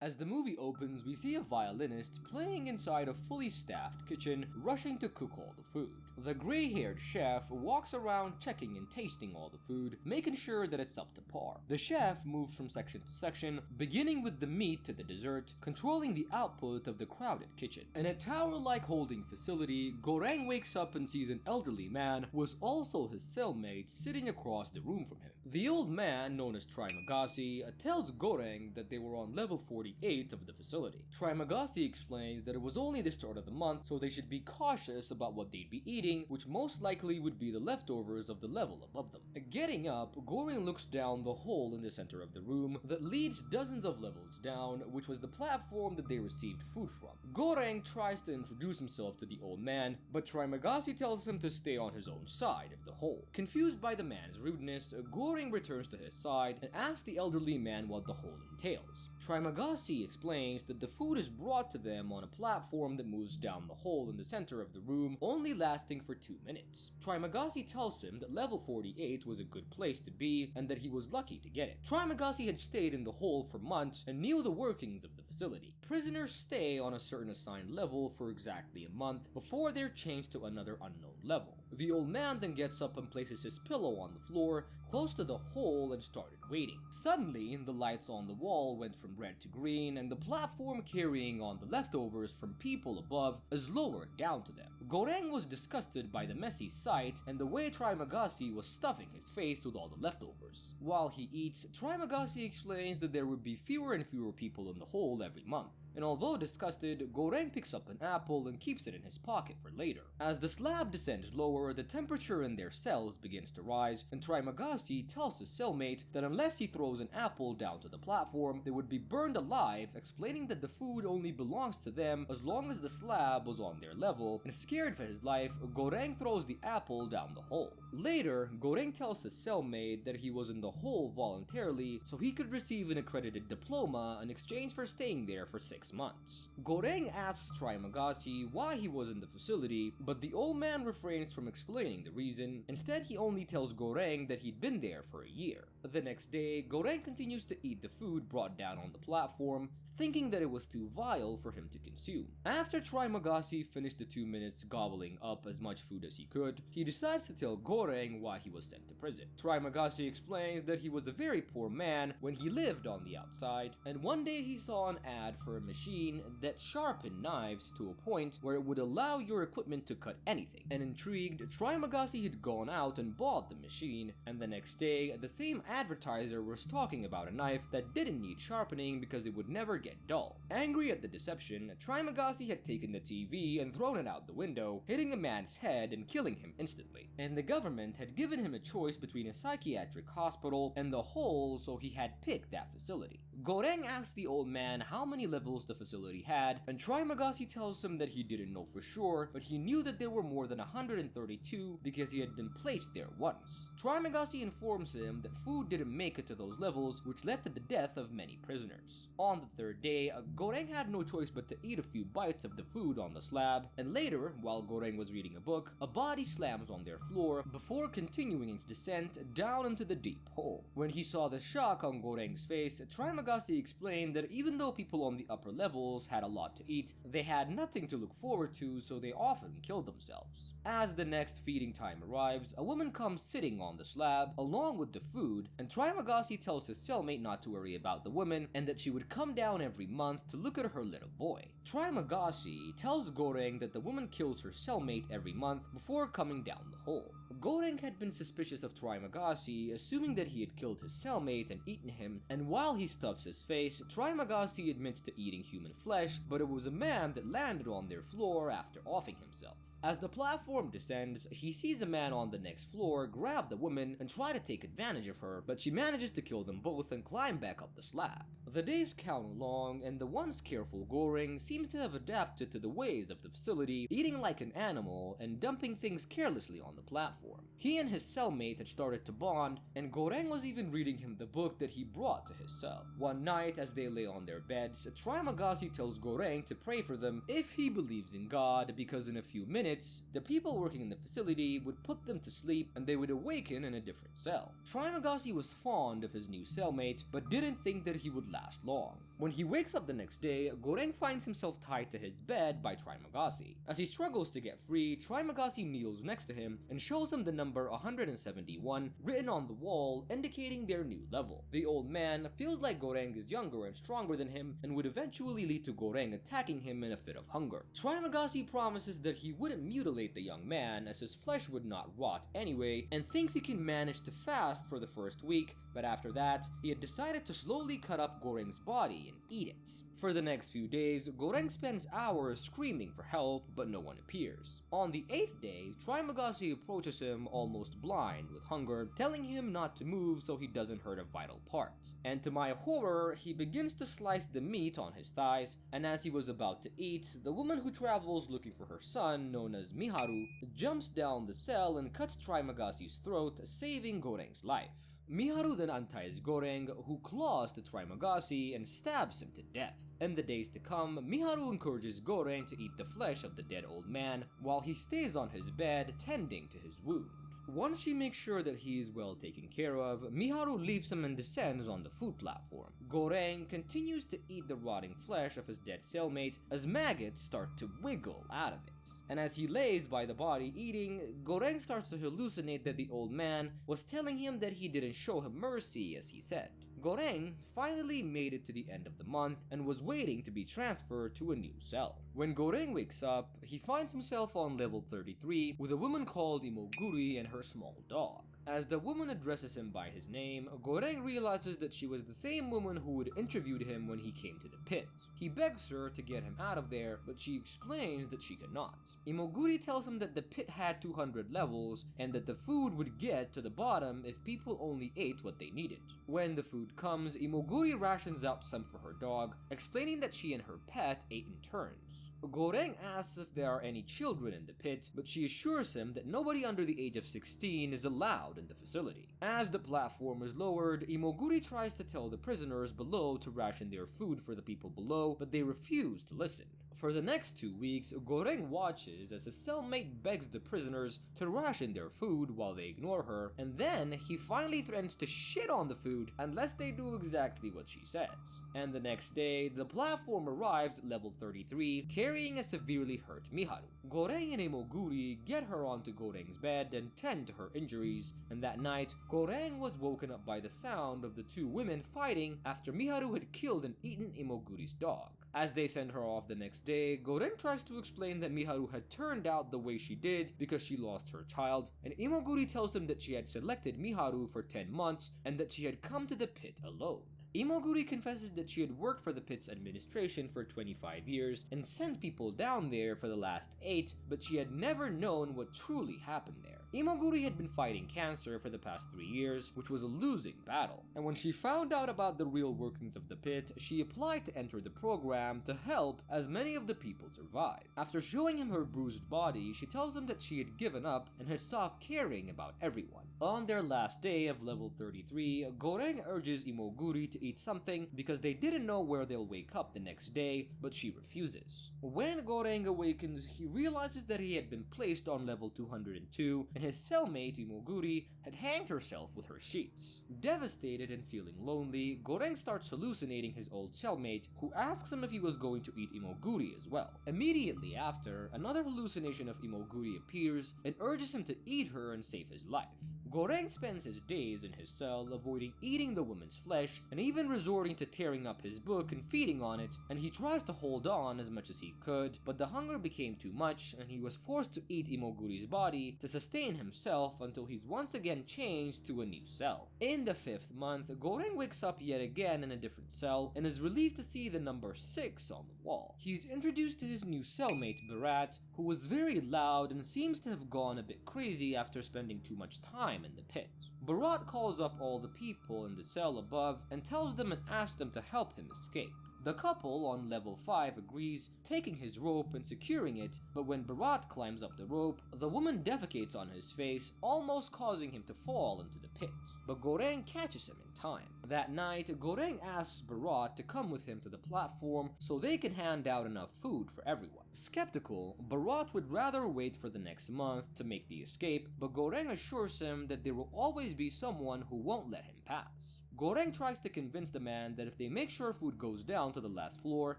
As the movie opens, we see a violinist playing inside a fully staffed kitchen, rushing to cook all the food. The gray-haired chef walks around checking and tasting all the food, making sure that it's up to par. The chef moves from section to section, beginning with the meat to the dessert, controlling the output of the crowded kitchen. In a tower-like holding facility, Goreng wakes up and sees an elderly man who was also his cellmate sitting across the room from him. The old man, known as Trimagasi, tells Goreng that they were on level 48 of the facility. Trimagasi explains that it was only the start of the month, so they should be cautious about what they'd be eating, which most likely would be the leftovers of the level above them. Getting up, Goreng looks down the hole in the center of the room that leads dozens of levels down, which was the platform that they received food from. Goreng tries to introduce himself to the old man, but Trimagasi tells him to stay on his own side of the hole. Confused by the man's rudeness, Goreng returns to his side and asks the elderly man what the hole entails. Trimagasi explains that the food is brought to them on a platform that moves down the hole in the center of the room, only lasting for 2 minutes. Trimagasi tells him that level 48 was a good place to be and that he was lucky to get it. Trimagasi had stayed in the hole for months and knew the workings of the facility. Prisoners stay on a certain assigned level for exactly a month before they're changed to another unknown level. The old man then gets up and places his pillow on the floor close to the hole and started waiting. Suddenly, the lights on the wall went from red to green, and the platform carrying on the leftovers from people above is lowered down to them. Goreng was disgusted by the messy sight and the way Trimagasi was stuffing his face with all the leftovers. While he eats, Trimagasi explains that there would be fewer and fewer people in the hole every month, and although disgusted, Goreng picks up an apple and keeps it in his pocket for later. As the slab descends lower, the temperature in their cells begins to rise, and Trimagasi tells his cellmate that unless he throws an apple down to the platform, they would be burned alive, explaining that the food only belongs to them as long as the slab was on their level, and scared for his life, Goreng throws the apple down the hole. Later, Goreng tells his cellmate that he was in the hole voluntarily so he could receive an accredited diploma in exchange for staying there for 6 months. Goreng asks Trimagasi why he was in the facility, but the old man refrains from explaining the reason. Instead, he only tells Goreng that he'd been there for a year. The next day, Goreng continues to eat the food brought down on the platform, thinking that it was too vile for him to consume. After Trimagasi finished the 2 minutes gobbling up as much food as he could, he decides to tell Goreng why he was sent to prison. Trimagasi explains that he was a very poor man when he lived on the outside, and one day he saw an ad for a machine that sharpened knives to a point where it would allow your equipment to cut anything. And intrigued, Trimagasi had gone out and bought the machine, and the next day, the same advertiser was talking about a knife that didn't need sharpening because it would never get dull. Angry at the deception, Trimagasi had taken the TV and thrown it out the window, hitting a man's head and killing him instantly. And the government had given him a choice between a psychiatric hospital and the hole, so he had picked that facility. Goreng asked the old man how many levels the facility had, and Trimagasi tells him that he didn't know for sure, but he knew that there were more than 132 because he had been placed there once. Trimagasi informs him that food didn't make it to those levels, which led to the death of many prisoners. On the third day, Goreng had no choice but to eat a few bites of the food on the slab, and later, while Goreng was reading a book, a body slams on their floor before continuing its descent down into the deep hole. When he saw the shock on Goreng's face, Trimagasi explained that even though people on the upper levels had a lot to eat, they had nothing to look forward to, so they often killed themselves. As the next feeding time arrives, a woman comes sitting on the slab along with the food, and Trimagasi tells his cellmate not to worry about the woman and that she would come down every month to look at her little boy. Trimagasi tells Goreng that the woman kills her cellmate every month before coming down the hole. Goreng had been suspicious of Trimagasi, assuming that he had killed his cellmate and eaten him, and while he stuffs his face, Trimagasi admits to eating human flesh, but it was a man that landed on their floor after offing himself. As the platform descends, he sees a man on the next floor grab the woman and try to take advantage of her, but she manages to kill them both and climb back up the slab. The days count along, and the once careful Goreng seems to have adapted to the ways of the facility, eating like an animal and dumping things carelessly on the platform. He and his cellmate had started to bond, and Goreng was even reading him the book that he brought to his cell. One night, as they lay on their beds, Trimagasi tells Goreng to pray for them if he believes in God, because in a few minutes minutes, the people working in the facility would put them to sleep and they would awaken in a different cell. Trimagasi was fond of his new cellmate, but didn't think that he would last long. When he wakes up the next day, Goreng finds himself tied to his bed by Trimagasi. As he struggles to get free, Trimagasi kneels next to him and shows him the number 171 written on the wall, indicating their new level. The old man feels like Goreng is younger and stronger than him and would eventually lead to Goreng attacking him in a fit of hunger. Trimagasi promises that he wouldn't mutilate the young man as his flesh would not rot anyway, and thinks he can manage to fast for the first week, but after that, he had decided to slowly cut up Goreng's body and eat it. For the next few days, Goreng spends hours screaming for help, but no one appears. On the 8th day, Trimagasi approaches him almost blind with hunger, telling him not to move so he doesn't hurt a vital part. And to my horror, he begins to slice the meat on his thighs, and as he was about to eat, the woman who travels looking for her son, known as Miharu, jumps down the cell and cuts Trimagasi's throat, saving Goreng's life. Miharu then unties Goreng, who claws to Trimagasi and stabs him to death. In the days to come, Miharu encourages Goreng to eat the flesh of the dead old man, while he stays on his bed tending to his wound. Once she makes sure that he is well taken care of, Miharu leaves him and descends on the food platform. Goreng continues to eat the rotting flesh of his dead cellmate as maggots start to wiggle out of it. And as he lays by the body eating, Goreng starts to hallucinate that the old man was telling him that he didn't show him mercy as he said. Goreng finally made it to the end of the month and was waiting to be transferred to a new cell. When Goreng wakes up, he finds himself on level 33 with a woman called Imoguri and her small dog. As the woman addresses him by his name, Goreng realizes that she was the same woman who had interviewed him when he came to the pit. He begs her to get him out of there, but she explains that she cannot. Imoguri tells him that the pit had 200 levels and that the food would get to the bottom if people only ate what they needed. When the food comes, Imoguri rations out some for her dog, explaining that she and her pet ate in turns. Goreng asks if there are any children in the pit, but she assures him that nobody under the age of 16 is allowed in the facility. As the platform is lowered, Imoguri tries to tell the prisoners below to ration their food for the people below, but they refuse to listen. For the next 2 weeks, Goreng watches as his cellmate begs the prisoners to ration their food while they ignore her, and then he finally threatens to shit on the food unless they do exactly what she says. And the next day, the platform arrives at level 33, carrying a severely hurt Miharu. Goreng and Imoguri get her onto Goreng's bed and tend to her injuries, and that night, Goreng was woken up by the sound of the two women fighting after Miharu had killed and eaten Imoguri's dog. As they send her off the next day, Goreng tries to explain that Miharu had turned out the way she did because she lost her child, and Imoguri tells him that she had selected Miharu for 10 months and that she had come to the pit alone. Imoguri confesses that she had worked for the pit's administration for 25 years and sent people down there for the last 8, but she had never known what truly happened there. Imoguri had been fighting cancer for the past 3 years, which was a losing battle, and when she found out about the real workings of the pit, she applied to enter the program to help as many of the people survive. After showing him her bruised body, she tells him that she had given up and had stopped caring about everyone. On their last day of level 33, Goreng urges Imoguri to eat something because they didn't know where they'll wake up the next day, but she refuses. When Goreng awakens, he realizes that he had been placed on level 202 and his cellmate Imoguri had hanged herself with her sheets. Devastated and feeling lonely, Goreng starts hallucinating his old cellmate, who asks him if he was going to eat Imoguri as well. Immediately after, another hallucination of Imoguri appears and urges him to eat her and save his life. Goreng spends his days in his cell avoiding eating the woman's flesh and even resorting to tearing up his book and feeding on it, and he tries to hold on as much as he could, but the hunger became too much and he was forced to eat Imoguri's body to sustain himself until he's once again changed to a new cell. In the 5th month, Goreng wakes up yet again in a different cell and is relieved to see the number 6 on the wall. He's introduced to his new cellmate Barat, who was very loud and seems to have gone a bit crazy after spending too much time in the pit. Barat calls up all the people in the cell above and tells them and asks them to help him escape. The couple on level 5 agrees, taking his rope and securing it, but when Barat climbs up the rope, the woman defecates on his face, almost causing him to fall into the pit. But Goreng catches him and time. That night, Goreng asks Barat to come with him to the platform so they can hand out enough food for everyone. Skeptical, Barat would rather wait for the next month to make the escape, but Goreng assures him that there will always be someone who won't let him pass. Goreng tries to convince the man that if they make sure food goes down to the last floor,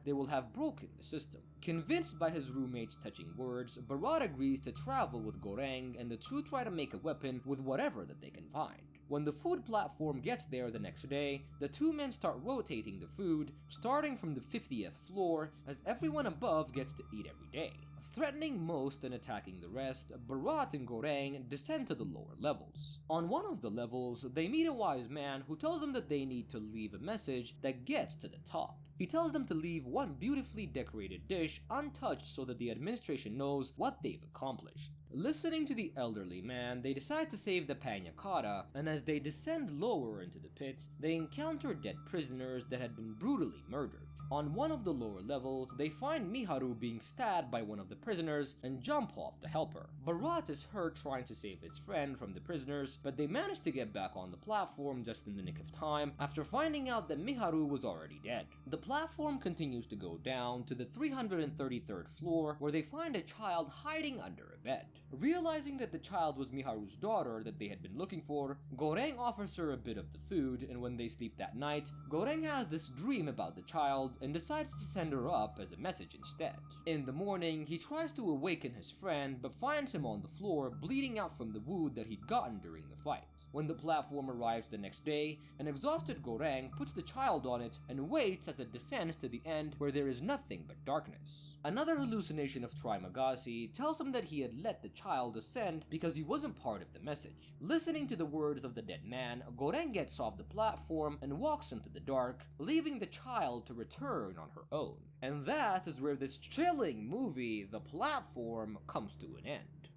they will have broken the system. Convinced by his roommate's touching words, Barat agrees to travel with Goreng, and the two try to make a weapon with whatever that they can find. When the food platform gets there the next day, the two men start rotating the food, starting from the 50th floor, as everyone above gets to eat every day. Threatening most and attacking the rest, Barat and Goreng descend to the lower levels. On one of the levels, they meet a wise man who tells them that they need to leave a message that gets to the top. He tells them to leave one beautifully decorated dish untouched so that the administration knows what they've accomplished. Listening to the elderly man, they decide to save the Panya Cotta, and as they descend lower into the pits, they encounter dead prisoners that had been brutally murdered. On one of the lower levels, they find Miharu being stabbed by one of the prisoners and jump off to help her. Barat is hurt trying to save his friend from the prisoners, but they manage to get back on the platform just in the nick of time after finding out that Miharu was already dead. The platform continues to go down to the 333rd floor, where they find a child hiding under a bed. Realizing that the child was Miharu's daughter that they had been looking for, Goreng offers her a bit of the food, and when they sleep that night, Goreng has this dream about the child and decides to send her up as a message instead. In the morning, he tries to awaken his friend but finds him on the floor bleeding out from the wound that he'd gotten during the fight. When the platform arrives the next day, an exhausted Goreng puts the child on it and waits as it descends to the end where there is nothing but darkness. Another hallucination of Trimagasi tells him that he had let the child ascend because he wasn't part of the message. Listening to the words of the dead man, Goreng gets off the platform and walks into the dark, leaving the child to return on her own. And that is where this chilling movie, The Platform, comes to an end.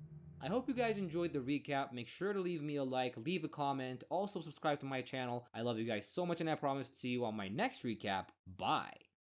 I hope you guys enjoyed the recap. Make sure to leave me a like, leave a comment, also subscribe to my channel. I love you guys so much and I promise to see you on my next recap. Bye!